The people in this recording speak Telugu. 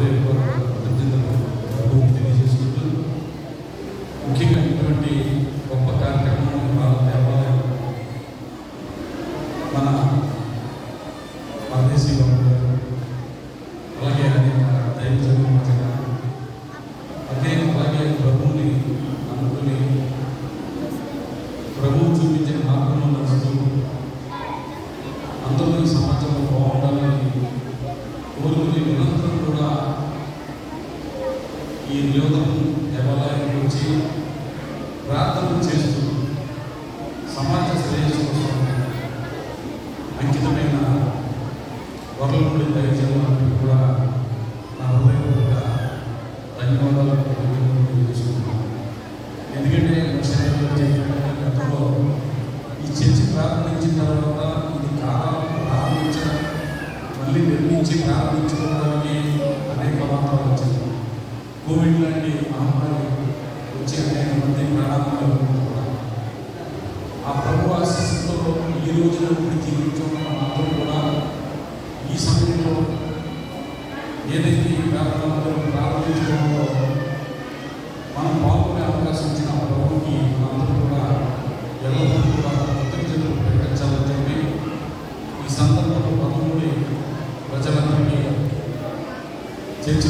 హృదయపూర్వక కృతజ్ఞతలు ప్రభువుకు తెలియజేసుకుంటూ, ముఖ్యంగా ఇటువంటి గొప్ప కార్యక్రమం దేవాలయం మన పరదేశీ గారు, అలాగే అనేక దైవజనుల మధ్యన అలాగే ప్రభువుని అనుకుని ప్రభువు చూపించిన మార్గంలో నడుస్తూ అందరూ ఈ సమాజంలో బాగుండాలని కోరుకుని నిరంతరం కూడా ఈ నియోజకం దేవాలయానికి వచ్చి ప్రార్థనలు చేస్తూ సమాజ శ్రేయస్సు కోసం అంకితమైన వరలపూడి దైవజనులకు కూడా నా హృదయపూర్వక ధన్యవాదాలు తెలియజేసుకుంటున్నాను. ఎందుకంటే గతంలో ఈ చర్చి ప్రారంభించిన తర్వాత ఇది కాలం ప్రారంభించడం, మళ్ళీ నిర్మించి ప్రారంభించుకోవడానికి అనేక వాతావరణం వచ్చింది. కోవిడ్ లాంటి మహమ్మారి వచ్చి అనేక మంది ప్రారంభంలో కూడా ఆ ప్రభు ఆశీస్సుతో ఈ రోజున ఇప్పుడు జీవించడం అందరూ కూడా ఈ సమయంలో ఏదైతే ఈ ప్రారంభంలో ప్రారంభించడంలో మనం పాల్గొనే అవకాశం ఇచ్చిన ప్రభువుకి అందరూ కూడా ఎల్లప్పుడూ కూడా కృతజ్ఞతలు ప్రకటించాలని చెప్పి ఈ సందర్భంలో ప్రభువుని ప్రజలందరికీ చర్చి